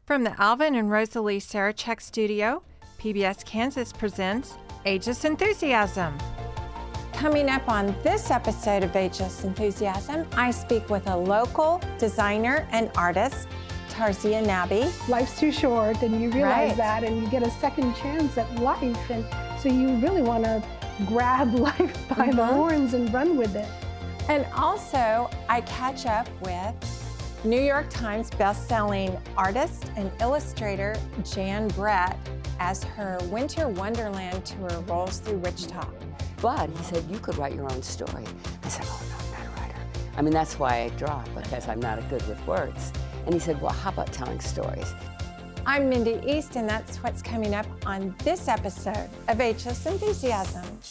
From the Alvin and Rosalie Sarachek studio, PBS Kansas presents Ageless Enthusiasm. Coming up on this episode of Ageless Enthusiasm, I speak with a local designer and artist, Tarzia Nabi. Life's too short, and you realize that, and you get a second chance at life, and so you really want to grab life by the horns and run with it. And also, I catch up with New York Times best-selling artist and illustrator Jan Brett as her Winter Wonderland tour rolls through Wichita. But he said, you could write your own story. I said, oh, no, I'm not a writer. I mean, that's why I draw, because I'm not good with words. And he said, well, how about telling stories? I'm Mindy East, and that's what's coming up on this episode of Ageless Enthusiasm.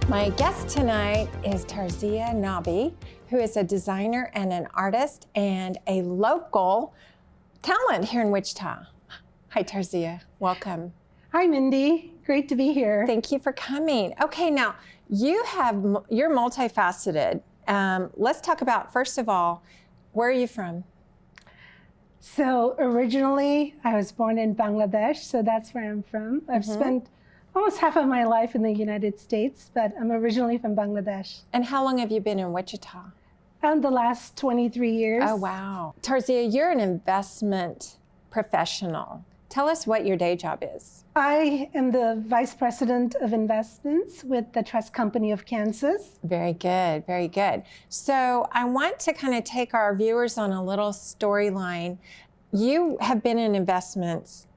My guest tonight is Tarzia Nabi, who is a designer and an artist and a local talent here in Wichita. Hi, Tarzia. Welcome. Hi, Mindy. Great to be here. Thank you for coming. Okay, now you're multifaceted. Let's talk about, first of all, where are you from? So originally, I was born in Bangladesh, so that's where I'm from. I've spent almost half of my life in the United States, but I'm originally from Bangladesh. And how long have you been in Wichita? The last 23 years. Oh, wow. Tarzia, you're an investment professional. Tell us what your day job is. I am the Vice President of Investments with the Trust Company of Kansas. Very good, very good. So I want to kind of take our viewers on a little storyline. You have been in investments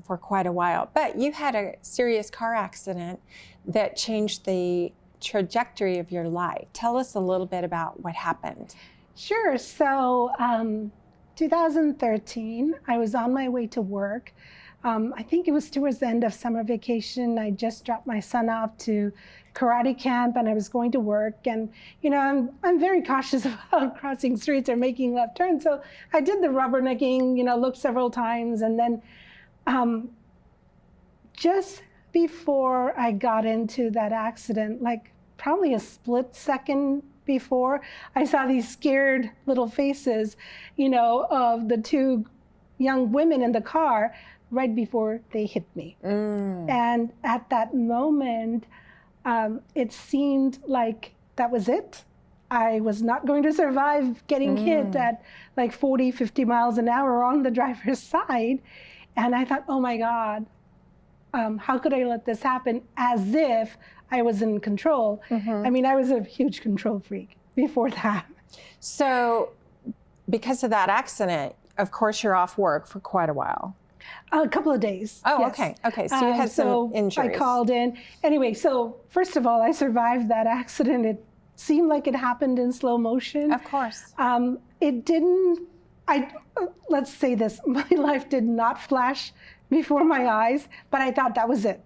for quite a while, but you had a serious car accident that changed the trajectory of your life. Tell us a little bit about what happened. Sure. So 2013, I was on my way to work. I think it was towards the end of summer vacation. I just dropped my son off to karate camp, and I was going to work. And you know, I'm very cautious about crossing streets or making left turns. So I did the rubbernecking, looked several times, and then just before I got into that accident, like probably a split second before, I saw these scared little faces, of the two young women in the car right before they hit me. And at that moment, it seemed like that was it. I was not going to survive getting hit at like 40, 50 miles an hour on the driver's side. And I thought, oh my God, how could I let this happen, as if I was in control? I mean, I was a huge control freak before that. So because of that accident, of course, you're off work for quite a while. A couple of days. Oh, yes. Okay. Okay. So you had some injuries. I called in. Anyway, so first of all, I survived that accident. It seemed like it happened in slow motion. Of course. It didn't. Let's say this, my life did not flash before my eyes, but I thought that was it.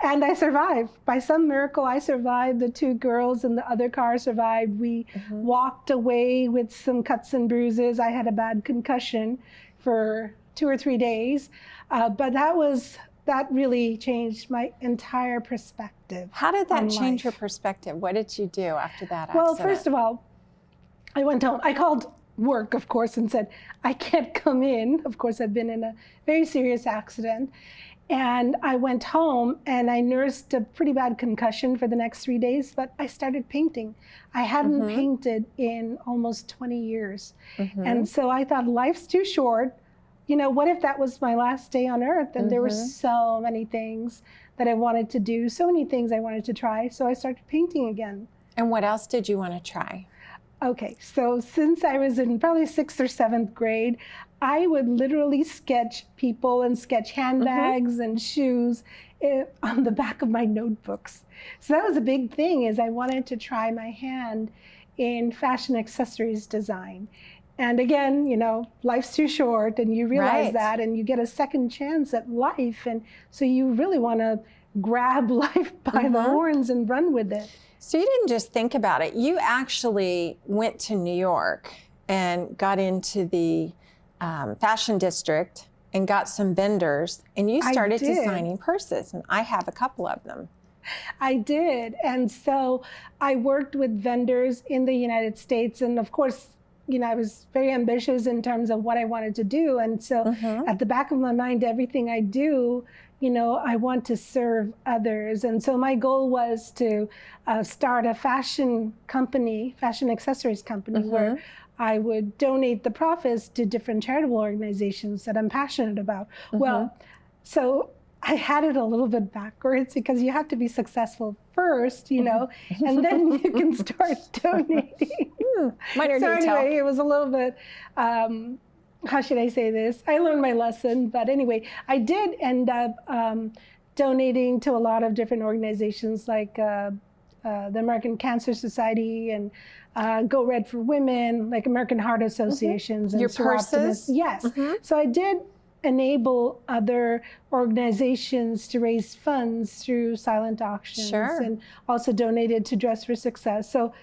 And I survived. By some miracle, I survived. The two girls in the other car survived. We walked away with some cuts and bruises. I had a bad concussion for 2 or 3 days, but that really changed my entire perspective. How did that change your perspective? What did you do after that accident? Well, first of all, I went home. I called work, of course, and said, I can't come in. Of course, I've been in a very serious accident. And I went home and I nursed a pretty bad concussion for the next 3 days, but I started painting. I hadn't painted in almost 20 years. And so I thought, life's too short. What if that was my last day on earth? And there were so many things that I wanted to do, so many things I wanted to try. So I started painting again. And what else did you want to try? Okay, so since I was in probably 6th or 7th grade, I would literally sketch people and sketch handbags and shoes on the back of my notebooks. So that was a big thing, is I wanted to try my hand in fashion accessories design. And again, life's too short, and you realize Right. that, and you get a second chance at life. And so you really want to grab life by the horns and run with it. So you didn't just think about it. You actually went to New York and got into the fashion district and got some vendors, and you started did. designing purses. And I have a couple of them. I did. And so I worked with vendors in the United States. And of course, I was very ambitious in terms of what I wanted to do. And so at the back of my mind, everything I do, I want to serve others. And so my goal was to start a fashion accessories company, where I would donate the profits to different charitable organizations that I'm passionate about. Well, so I had it a little bit backwards, because you have to be successful first, and then you can start donating. Minor So detail. anyway, it was a little bit, how should I say this? I learned my lesson, but anyway, I did end up donating to a lot of different organizations, like the American Cancer Society and Go Red for Women, like American Heart Associations. And Your Sir Optimus. purses? Yes. So I did enable other organizations to raise funds through silent auctions, Sure. and also donated to Dress for Success. So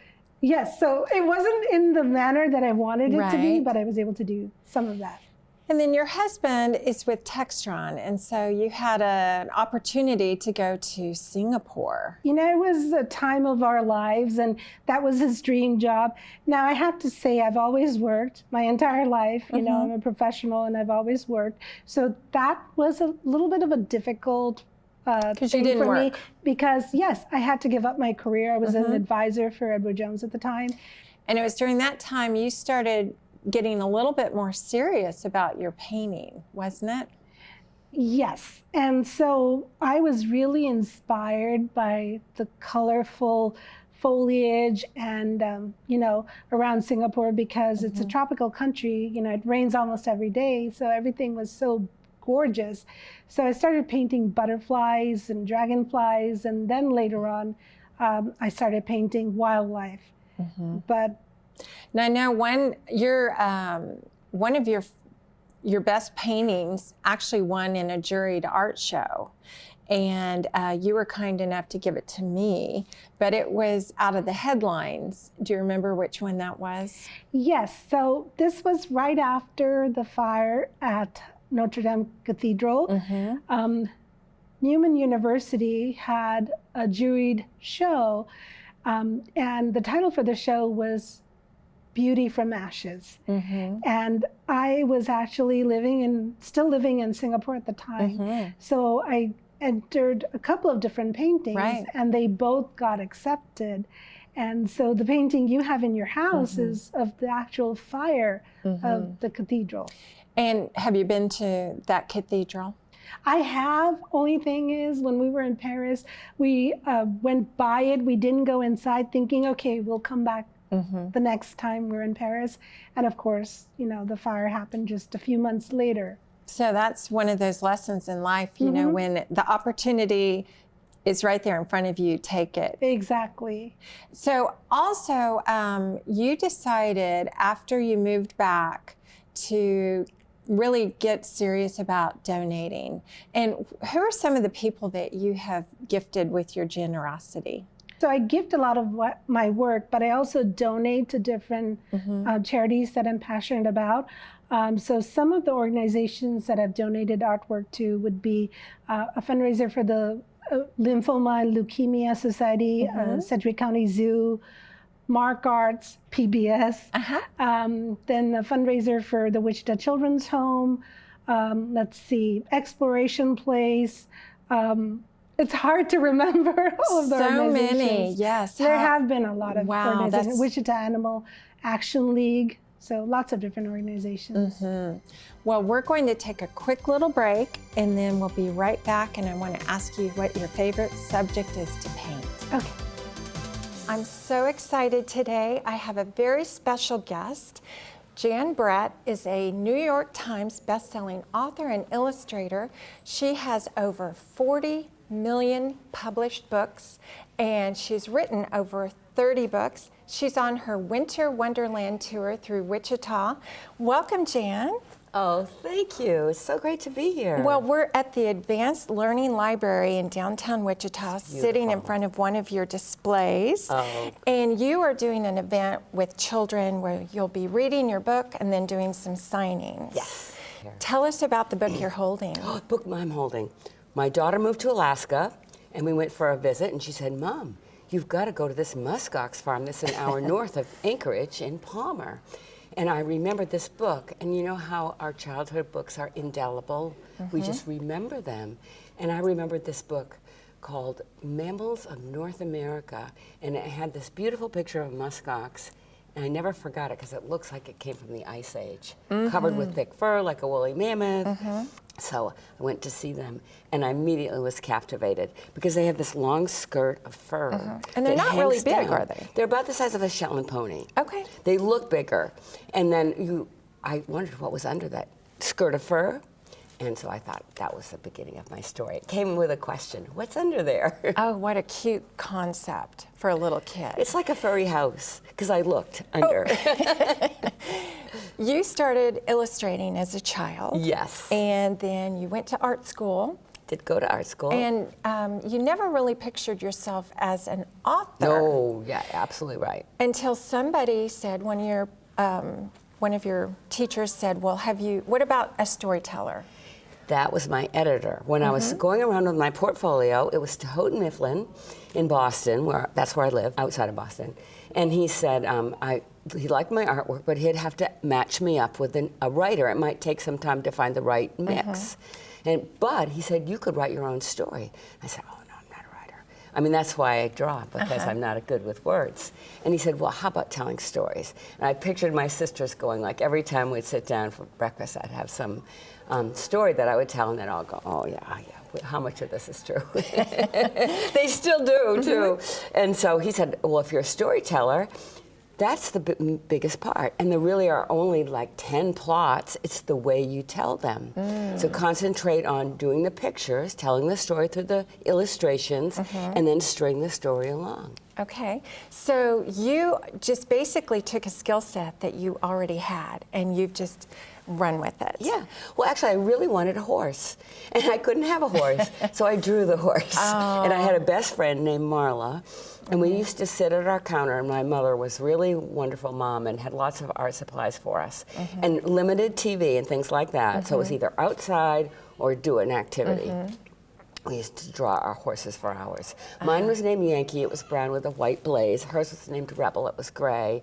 yes, so it wasn't in the manner that I wanted it to be, Right. but I was able to do some of that. And then your husband is with Textron, and so you had an opportunity to go to Singapore. It was a time of our lives, and that was his dream job. Now, I have to say, I've always worked my entire life. I'm a professional, and I've always worked. So that was a little bit of a difficult you thing didn't for me, work. because yes, I had to give up my career. I was an advisor for Edward Jones at the time. And it was during that time you started getting a little bit more serious about your painting, wasn't it? Yes. And so I was really inspired by the colorful foliage and, around Singapore, because it's a tropical country. It rains almost every day. So everything was so gorgeous. So I started painting butterflies and dragonflies. And then later on, I started painting wildlife. But Now I know one of your best paintings actually won in a juried art show, and you were kind enough to give it to me, but it was out of the headlines. Do you remember which one that was? yes, so this was right after the fire at Notre Dame Cathedral. Newman University had a juried show, and the title for the show was Beauty from Ashes. And I was actually still living in Singapore at the time. So I entered a couple of different paintings, Right. and they both got accepted. And so the painting you have in your house is of the actual fire of the cathedral. And have you been to that cathedral? I have. Only thing is, when we were in Paris, we went by it. We didn't go inside, thinking, okay, we'll come back the next time we're in Paris. And of course, the fire happened just a few months later. So that's one of those lessons in life, when the opportunity is right there in front of you, take it. Exactly. So also, you decided after you moved back to really get serious about donating. And who are some of the people that you have gifted with your generosity? So I gift a lot of my work, but I also donate to different charities that I'm passionate about. So some of the organizations that I've donated artwork to would be a fundraiser for the Lymphoma and Leukemia Society, Sedgwick County Zoo, Mark Arts, PBS, then a fundraiser for the Wichita Children's Home, let's see, Exploration Place. It's hard to remember all of the So organizations. many, yes. There have been a lot of Wow, organizations. that's- Wichita Animal Action League, so lots of different organizations. Well, we're going to take a quick little break, and then we'll be right back, and I want to ask you what your favorite subject is to paint. Okay. I'm so excited today. I have a very special guest. Jan Brett is a New York Times bestselling author and illustrator. She has over 40 million published books, and she's written over 30 books. She's on her Winter Wonderland tour through Wichita. Welcome, Jan. Oh, thank you. It's so great to be here. Well, we're at the Advanced Learning Library in downtown Wichita, sitting in front of one of your displays. Oh. And you are doing an event with children where you'll be reading your book and then doing some signings. Yes. Tell us about the book you're holding. The book I'm holding. My daughter moved to Alaska, and we went for a visit, and she said, Mom, you've got to go to this muskox farm that's an hour north of Anchorage in Palmer. And I remembered this book, and you know how our childhood books are indelible? We just remember them. And I remembered this book called Mammals of North America, and it had this beautiful picture of muskox, and I never forgot it because it looks like it came from the Ice Age, covered with thick fur like a woolly mammoth. So I went to see them, and I immediately was captivated because they have this long skirt of fur. And they're that not really hangs big, down. are they? They're about the size of a Shetland pony. Okay. They look bigger. And then I wondered what was under that skirt of fur. And so I thought that was the beginning of my story. It came with a question, what's under there? Oh, what a cute concept for a little kid. It's like a furry house, because I looked under. You started illustrating as a child. Yes. And then you went to art school. Did go to art school. And you never really pictured yourself as an author. No, yeah, absolutely right. Until somebody said, one of your teachers said, well, what about a storyteller? That was my editor. When I was going around with my portfolio, it was to Houghton Mifflin in Boston, that's where I live, outside of Boston. And he said he liked my artwork, but he'd have to match me up with a writer. It might take some time to find the right mix. But he said, you could write your own story. I said, oh, no, I'm not a writer. I mean, that's why I draw, because I'm not good with words. And he said, well, how about telling stories? And I pictured my sisters going, like, every time we'd sit down for breakfast, I'd have some story that I would tell, and then I'll go, oh, yeah, how much of this is true? They still do, too. And so he said, well, if you're a storyteller, that's the biggest part. And there really are only like 10 plots. It's the way you tell them. So concentrate on doing the pictures, telling the story through the illustrations, and then string the story along. Okay, so you just basically took a skill set that you already had, and you've just run with it. Yeah. Well, actually, I really wanted a horse, and I couldn't have a horse, so I drew the horse. And I had a best friend named Marla, and we used to sit at our counter, and my mother was really a wonderful mom and had lots of art supplies for us, and limited TV and things like that. So it was either outside or do an activity. We used to draw our horses for hours. Mine was named Yankee. It was brown with a white blaze. Hers was named Rebel. It was gray,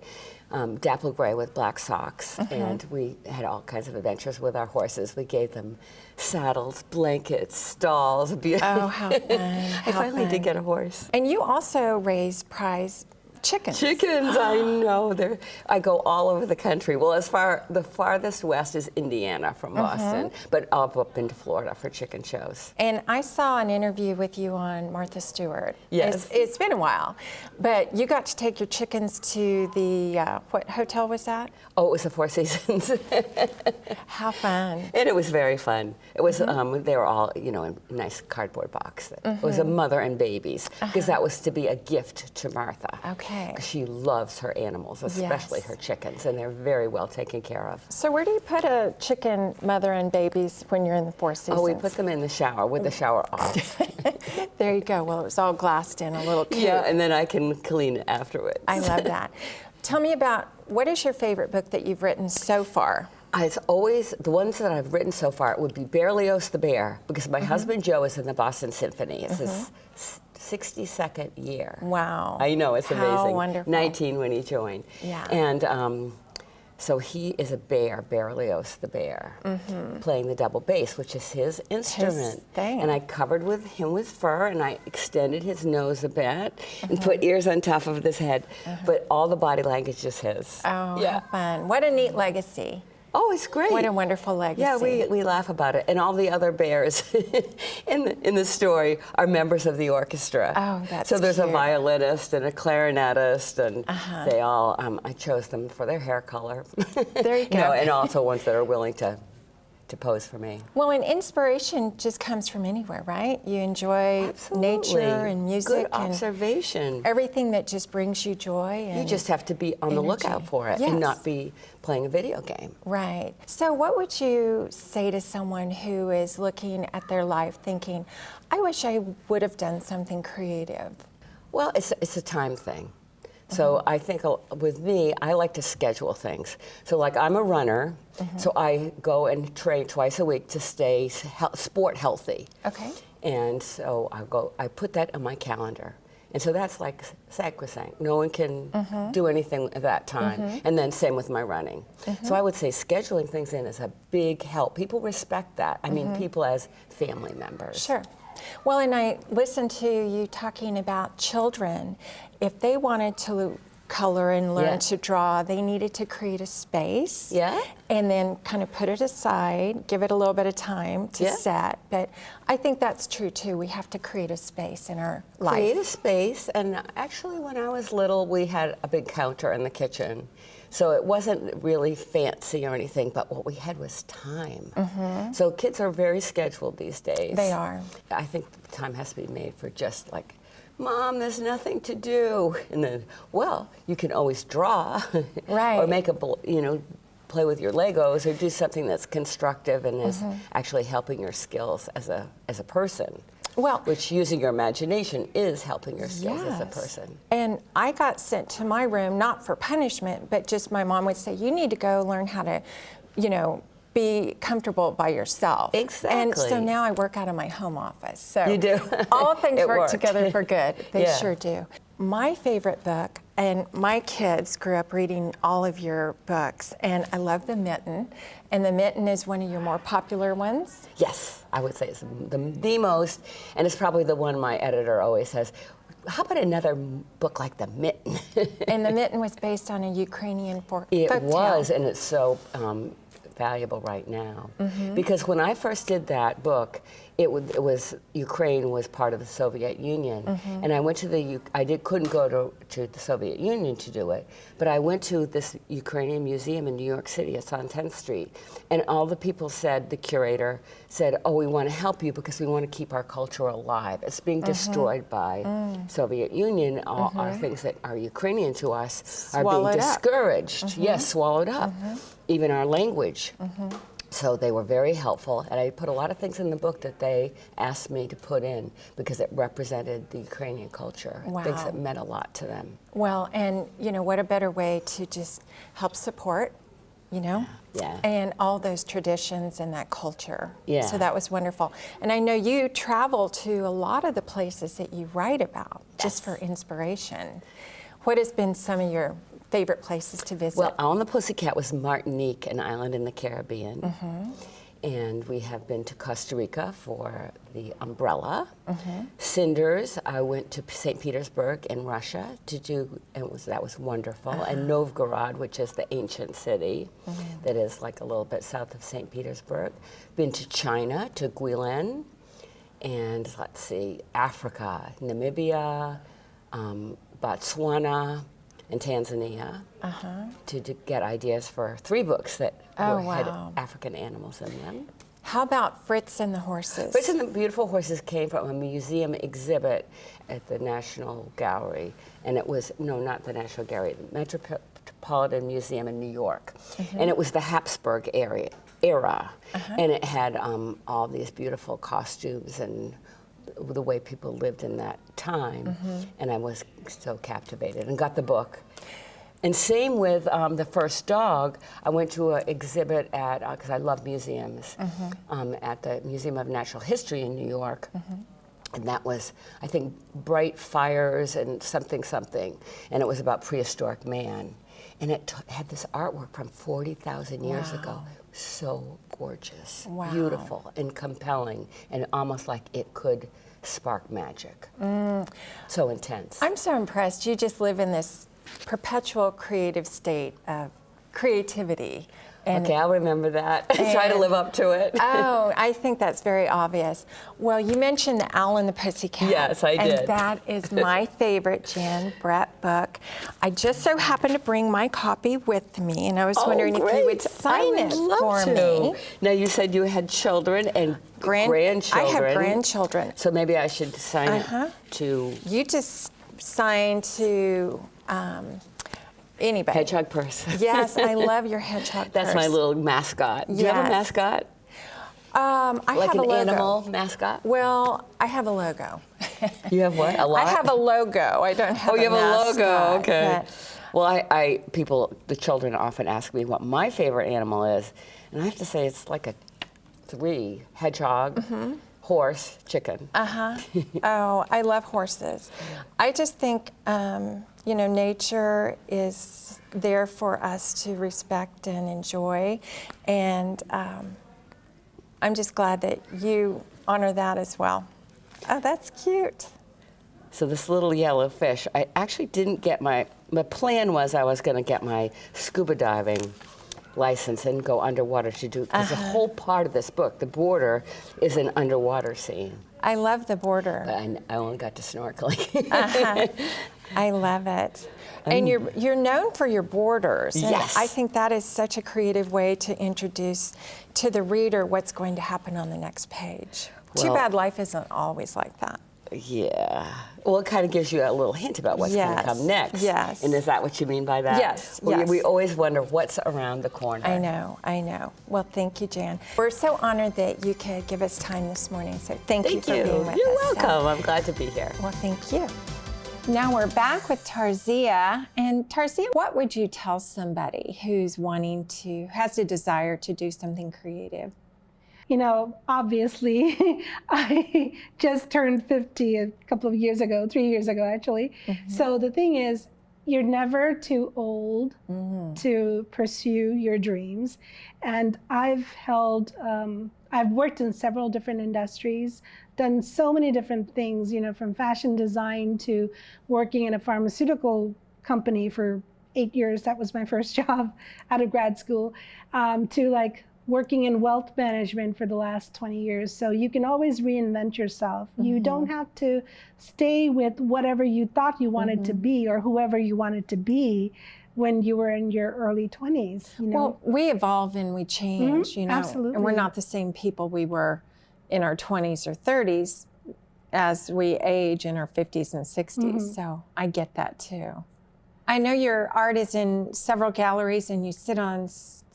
dapple gray with black socks. And we had all kinds of adventures with our horses. We gave them saddles, blankets, stalls. Oh, how fun. I finally did get a horse. And you also raised prize chickens. Chickens, I know. I go all over the country. Well, the farthest west is Indiana from Boston, but I'll up into Florida for chicken shows. And I saw an interview with you on Martha Stewart. Yes. It's been a while, but you got to take your chickens to the, what hotel was that? Oh, it was the Four Seasons. How fun. And it was very fun. It was, they were all, in a nice cardboard box. It was a mother and babies, because that was to be a gift to Martha. Okay. Because she loves her animals, especially her chickens, and they're very well taken care of. So where do you put a chicken mother and babies when you're in the Four Seasons? Oh, we put them in the shower with the shower off. There you go. Well, it was all glassed in, a little cute. Yeah, and then I can clean it afterwards. I love that. Tell me about, what is your favorite book that you've written so far? It's always, the ones that I've written so far, it would be Berlioz the Bear, because my husband Joe is in the Boston Symphony. It's his 62nd year. Wow. I know, it's amazing. How wonderful. 19 when he joined. Yeah. And so he is a bear, Berlioz the Bear, playing the double bass, which is his instrument. His thing. And I covered him with fur, and I extended his nose a bit and put ears on top of his head, but all the body language is his. Oh, how fun. What a neat legacy. Oh, it's great. What a wonderful legacy. Yeah, we laugh about it. And all the other bears in the story are members of the orchestra. Oh, that's So there's a cute. violinist and a clarinetist, and they all, I chose them for their hair color. There you go. And also ones that are willing to to pose for me. Well, and inspiration just comes from anywhere, right? You enjoy Absolutely. nature and music Good and observation. everything that just brings you joy. And You just have to be on the lookout energy. for it Yes. and not be playing a video game. Right. So what would you say to someone who is looking at their life thinking, I wish I would have done something creative? Well, it's a time thing. So I think with me, I like to schedule things. So like I'm a runner, so I go and train twice a week to stay sport healthy. Okay. And so I put that on my calendar. And so that's like sacrosanct. No one can do anything at that time. And then same with my running. So I would say scheduling things in is a big help. People respect that. I mean, people as family members. Sure. Well, and I listened to you talking about children. If they wanted to color and learn to draw, they needed to create a space. Yeah. And then kind of put it aside, give it a little bit of time to set. But I think that's true too. We have to create a space in our life. Create a space. And actually, when I was little, we had a big counter in the kitchen. So it wasn't really fancy or anything, but what we had was time. So kids are very scheduled these days. They are. I think time has to be made for just like, Mom, there's nothing to do. And then, well, you can always draw. Right. Or make play with your Legos or do something that's constructive and is actually helping your skills as a person. Well, which using your imagination is helping your skills as a person. And I got sent to my room, not for punishment, but just my mom would say, you need to go learn how to, be comfortable by yourself. Exactly. And so now I work out of my home office. So You do. all things It work worked. together for good. They Yeah. sure do. My favorite book, and my kids grew up reading all of your books, and I love The Mitten. And The Mitten is one of your more popular ones. Yes, I would say it's the most, and it's probably the one my editor always says, how about another book like The Mitten? And The Mitten was based on a Ukrainian folktale. It was, and it's so valuable right now. Because when I first did that book, it was Ukraine was part of the Soviet Union, and I went to couldn't go to the Soviet Union to do it, but I went to this Ukrainian museum in New York City. It's on 10th Street, and all the people said, the curator said, "Oh, we want to help you because we want to keep our culture alive. It's being destroyed by Soviet Union. All our things that are Ukrainian to us are being discouraged. Yes, swallowed up. Even our language." So they were very helpful, and I put a lot of things in the book that they asked me to put in because it represented the Ukrainian culture, things that meant a lot to them. Well, and what a better way to just help support, and all those traditions and that culture. Yeah. So that was wonderful. And I know you travel to a lot of the places that you write about just for inspiration. What has been some of your favorite places to visit? Well, On the Pussycat was Martinique, an island in the Caribbean. And we have been to Costa Rica for the umbrella. Cinders, I went to St. Petersburg in Russia to do, and that was wonderful. And Novgorod, which is the ancient city that is like a little bit south of St. Petersburg. Been to China, to Guilin, and let's see, Africa, Namibia, Botswana, and Tanzania to get ideas for 3 books that had African animals in them. How about Fritz and the Horses? Fritz and the Beautiful Horses came from a museum exhibit at the National Gallery, and it was, no, not the National Gallery, the Metropolitan Museum in New York. And it was the Habsburg era. And it had all these beautiful costumes and the way people lived in that time, and I was so captivated and got the book. And same with The First Dog. I went to an exhibit at, because I love museums, at the Museum of Natural History in New York. And that was, I think, Bright Fires and something, and it was about prehistoric man. And it had this artwork from 40,000 years ago. So gorgeous, beautiful, and compelling, and almost like it could spark magic. So intense. I'm so impressed. You just live in this perpetual creative state of creativity. And, okay, I'll remember that. Try to live up to it. Oh, I think that's very obvious. Well, you mentioned The Owl and the Pussycat. Yes, I did. And that is my favorite Jan Brett book. I just so happened to bring my copy with me, and I was wondering if you would sign it for me. Now, you said you had children and grandchildren. I have grandchildren. So maybe I should sign it to... You just sign to... anybody. Hedgehog purse. Yes, I love your hedgehog That's purse. my little mascot. Do you have a mascot? I like have a an logo. animal mascot? Well, I have a logo. You have what? A lot? I have a logo. I don't have you have mascot, a logo. Okay. But, Well, the children often ask me what my favorite animal is, and I have to say it's like a 3: hedgehog, horse, chicken. Oh, I love horses. I just think, nature is there for us to respect and enjoy, and I'm just glad that you honor that as well. Oh, that's cute. So this little yellow fish, I actually didn't get my plan was I was going to get my scuba diving license and go underwater to do, because the whole part of this book, the border, is an underwater scene. I love the border. And I only got to snorkeling. I love it. And you're known for your borders. And Yes. I think that is such a creative way to introduce to the reader what's going to happen on the next page. Too Well- bad life isn't always like that. Yeah. Well, it kind of gives you a little hint about what's going to come next. Yes. And is that what you mean by that? Yes, Well, yes. We always wonder what's around the corner. I know. Well, thank you, Jan. We're so honored that you could give us time this morning. So thank you for being with us. You're welcome. I'm glad to be here. Well, thank you. Now we're back with Tarzia. And Tarzia, what would you tell somebody who's has a desire to do something creative? Obviously, I just turned 50 a couple of years ago, 3 years ago, actually. So the thing is, you're never too old to pursue your dreams. And I've worked in several different industries, done so many different things, from fashion design to working in a pharmaceutical company for 8 years. That was my first job out of grad school, to working in wealth management for the last 20 years. So you can always reinvent yourself. You don't have to stay with whatever you thought you wanted to be or whoever you wanted to be when you were in your early 20s. Well, we evolve and we change, Absolutely. And we're not the same people we were in our 20s or 30s as we age in our 50s and 60s. So I get that too. I know your art is in several galleries and you sit on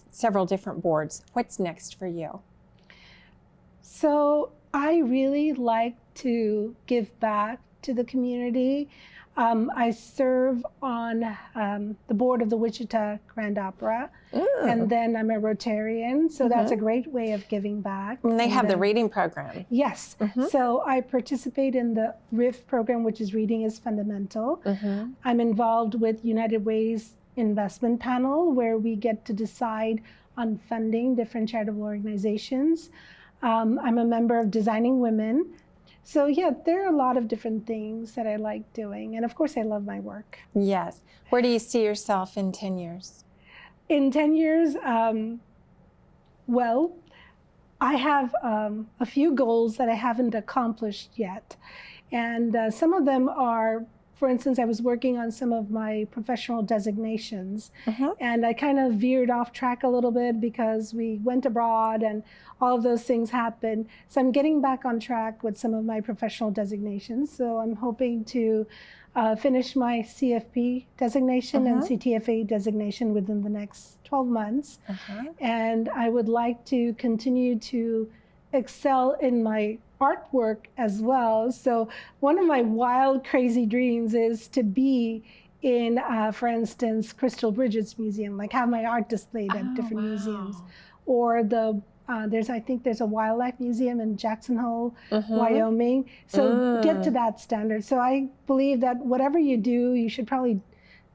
several different boards. What's next for you? So I really like to give back to the community. I serve on the board of the Wichita Grand Opera, and then I'm a Rotarian, so that's a great way of giving back. And they have the reading program. Yes, so I participate in the RIF program, which is Reading is Fundamental. I'm involved with United Way's investment panel, where we get to decide on funding different charitable organizations. I'm a member of Designing Women. So yeah, there are a lot of different things that I like doing. And of course, I love my work. Yes. Where do you see yourself in 10 years? In 10 years, well, I have a few goals that I haven't accomplished yet. And some of them are, for instance, I was working on some of my professional designations, and I kind of veered off track a little bit because we went abroad and all of those things happened. So I'm getting back on track with some of my professional designations. So I'm hoping to finish my CFP designation and CTFA designation within the next 12 months. And I would like to continue to excel in my artwork as well. So one of my wild, crazy dreams is to be in, for instance, Crystal Bridget's museum, like have my art displayed at different museums. Or I think there's a wildlife museum in Jackson Hole, Wyoming. So get to that standard. So I believe that whatever you do, you should probably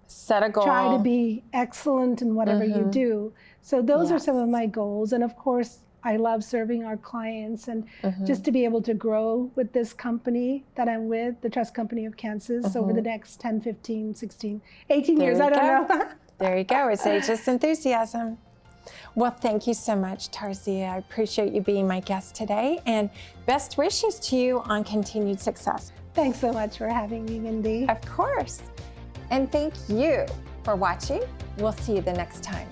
set a goal. Try to be excellent in whatever you do. So those are some of my goals. And of course, I love serving our clients and just to be able to grow with this company that I'm with, the Trust Company of Kansas, over the next 10, 15, 16, 18 years, I don't know. There you go. It's Ageless Enthusiasm. Well, thank you so much, Tarzia. I appreciate you being my guest today, and best wishes to you on continued success. Thanks so much for having me, Mindy. Of course. And thank you for watching. We'll see you the next time.